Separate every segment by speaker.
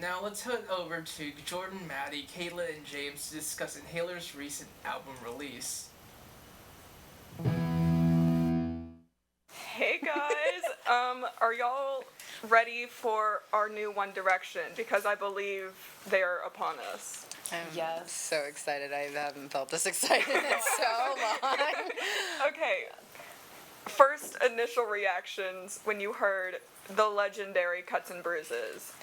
Speaker 1: Now let's head over to Jordyn, Maddie, Kaitlyn, and James to discuss Inhaler's recent album release.
Speaker 2: Hey guys, are y'all ready for our new One Direction? Because I believe they're upon us.
Speaker 3: I'm so excited. I haven't felt this excited in so long.
Speaker 2: Okay, first initial reactions when you heard the legendary Cuts and Bruises.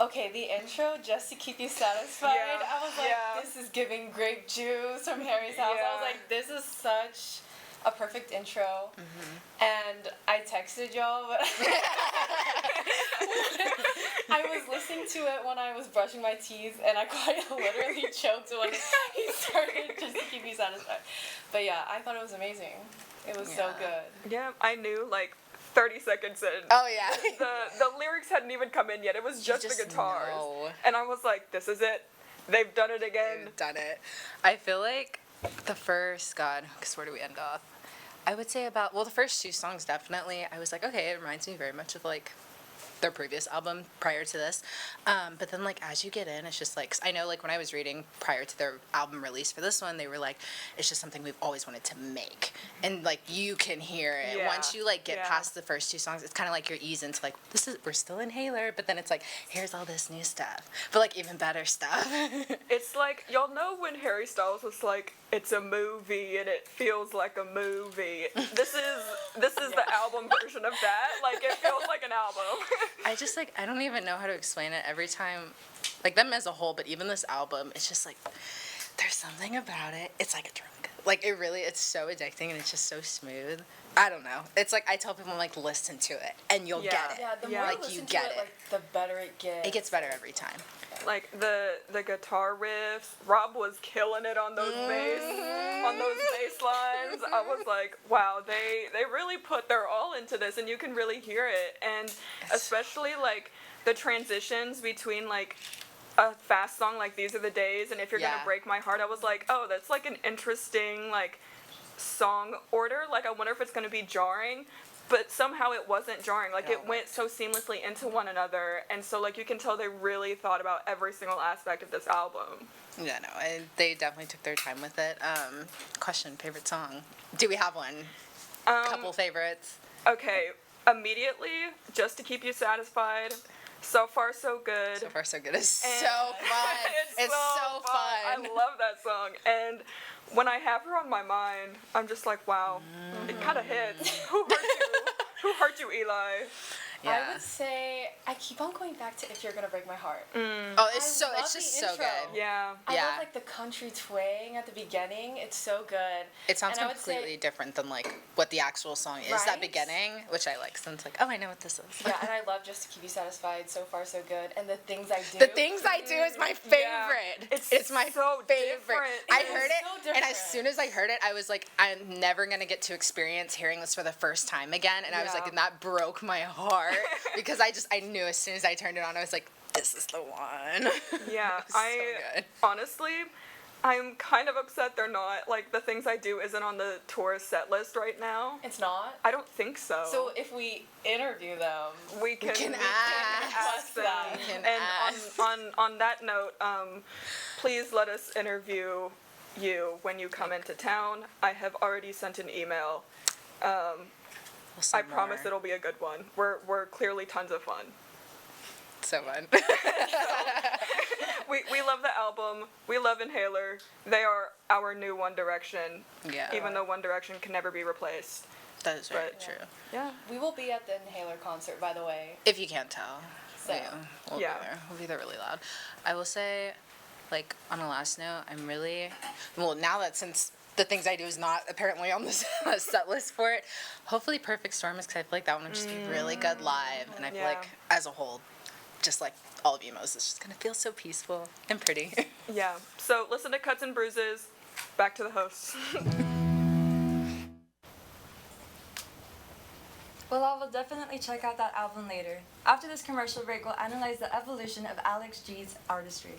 Speaker 4: Okay, the intro, just to keep you satisfied,
Speaker 2: Yeah,
Speaker 4: I was like,
Speaker 2: yeah.
Speaker 4: this is giving grape juice from Harry's house. I was
Speaker 2: Yeah.
Speaker 4: like, this is such a perfect intro. And I texted y'all, but I was listening to it when I was brushing my teeth, and I quite literally choked when he started, just to keep me satisfied. But yeah, I thought it was amazing. It was so good.
Speaker 2: Yeah, I knew like 30 seconds in.
Speaker 3: Oh yeah.
Speaker 2: The lyrics hadn't even come in yet. It was just the guitars.
Speaker 3: know.
Speaker 2: And I was like, this is it. They've done it again.
Speaker 3: They've done it. I feel like the first, because where do we end off? I would say the first two songs definitely. I was like, okay, it reminds me very much of like their previous album prior to this. But then like as you get in, it's just like, 'cause I know like when I was reading prior to their album release for this one, they were like, it's just something we've always wanted to make. And like you can hear it.
Speaker 2: Yeah.
Speaker 3: Once you like get
Speaker 2: Yeah.
Speaker 3: past the first two songs, it's kind of like you're eased into like, we're still Inhaler, but then it's like, here's all this new stuff. But like even better stuff.
Speaker 2: It's like, y'all know when Harry Styles was like, it's a movie and it feels like a movie. This is the album version of that. Like it feels like an album.
Speaker 3: I just like I don't even know how to explain it every time, like them as a whole, but even this album, it's just like there's something about it. It's like a drug. Like it's so addicting and it's just so smooth. I don't know. It's like I tell people like listen to it and you'll
Speaker 2: Yeah.
Speaker 3: get it.
Speaker 4: Yeah, the more
Speaker 3: Like,
Speaker 4: you listen
Speaker 3: you
Speaker 4: to
Speaker 3: get
Speaker 4: it,
Speaker 3: it.
Speaker 4: like, the better it gets.
Speaker 3: It gets better every time.
Speaker 2: Like the guitar riffs, Rob was killing it on those bass lines. I was like, wow, they really put their all into this, and you can really hear it. And especially like the transitions between like a fast song like These Are the Days and If You're
Speaker 3: Yeah.
Speaker 2: Gonna Break My Heart, I was like, oh, that's like an interesting like song order. Like I wonder if it's gonna be jarring. But somehow it wasn't jarring. Like, it went so seamlessly into one another. And so, like, you can tell they really thought about every single aspect of this album.
Speaker 3: Yeah, no, they definitely took their time with it. Question, favorite song? Do we have one? Couple favorites?
Speaker 2: Okay, immediately, Just to Keep You Satisfied. So Far, So Good.
Speaker 3: So Far So Good is so
Speaker 2: And-
Speaker 3: fun. It's so fun.
Speaker 2: I love that song. And when I have her on my mind, I'm just like, wow, it kind of hits. Who hurt you? Who hurt you, Eli?
Speaker 3: Yeah.
Speaker 4: I would say I keep on going back to If You're Gonna Break My Heart.
Speaker 3: Oh, it's
Speaker 4: I love
Speaker 3: just
Speaker 4: the
Speaker 3: so
Speaker 4: intro.
Speaker 3: good.
Speaker 2: Yeah.
Speaker 4: I
Speaker 3: Yeah.
Speaker 4: love like the country twang at the beginning. It's so good.
Speaker 3: It sounds
Speaker 4: And I would say-
Speaker 3: completely different than like what the actual song is. That
Speaker 4: Right?
Speaker 3: beginning, which I like, so it's like, oh, I know what this is.
Speaker 4: Yeah, and I love Just to Keep You Satisfied. So Far, So Good. And The Things I Do.
Speaker 3: The Things I Do is my favorite.
Speaker 2: It's
Speaker 3: my
Speaker 2: so
Speaker 3: favorite.
Speaker 2: different.
Speaker 3: I
Speaker 2: It is
Speaker 3: heard it,
Speaker 4: so
Speaker 3: and as
Speaker 4: different.
Speaker 3: soon as I heard it, I was like, I'm never gonna get to experience hearing this for the first time again. And I was
Speaker 2: Yeah.
Speaker 3: like, and that broke my heart because I knew as soon as I turned it on, I was like, this is the one.
Speaker 2: Yeah,
Speaker 3: So good.
Speaker 2: honestly, I'm kind of upset they're not. Like, The Things I Do isn't on the tour set list right now.
Speaker 4: It's not.
Speaker 2: I don't think so.
Speaker 4: So if we interview them,
Speaker 2: we can
Speaker 3: ask.
Speaker 2: ask them.
Speaker 4: We
Speaker 3: can
Speaker 2: And
Speaker 3: ask.
Speaker 2: on that note, please let us interview you when you come into town. I have already sent an email. I promise it'll be a good one. We're clearly tons of fun.
Speaker 3: so fun.
Speaker 2: We love the album. We love Inhaler. They are our new One Direction.
Speaker 3: Yeah.
Speaker 2: Even though One Direction can never be replaced.
Speaker 3: That is very
Speaker 2: But-
Speaker 3: true.
Speaker 2: Yeah.
Speaker 4: we will be at the Inhaler concert, by the way.
Speaker 3: If you can't tell.
Speaker 4: So.
Speaker 3: We'll
Speaker 2: Yeah.
Speaker 3: be there. We'll be there really loud. I will say, like, on a last note, I'm really, well, now that since The Things I Do is not apparently on the set list for it, hopefully Perfect Storm is, because I feel like that one would just be really good live. And I feel
Speaker 2: Yeah.
Speaker 3: like, as a whole, just like all of Emos, it's just going to feel so peaceful and pretty.
Speaker 2: Yeah. So listen to Cuts and Bruises. Back to the hosts.
Speaker 5: Well, I will definitely check out that album later. After this commercial break, we'll analyze the evolution of Alex G's artistry.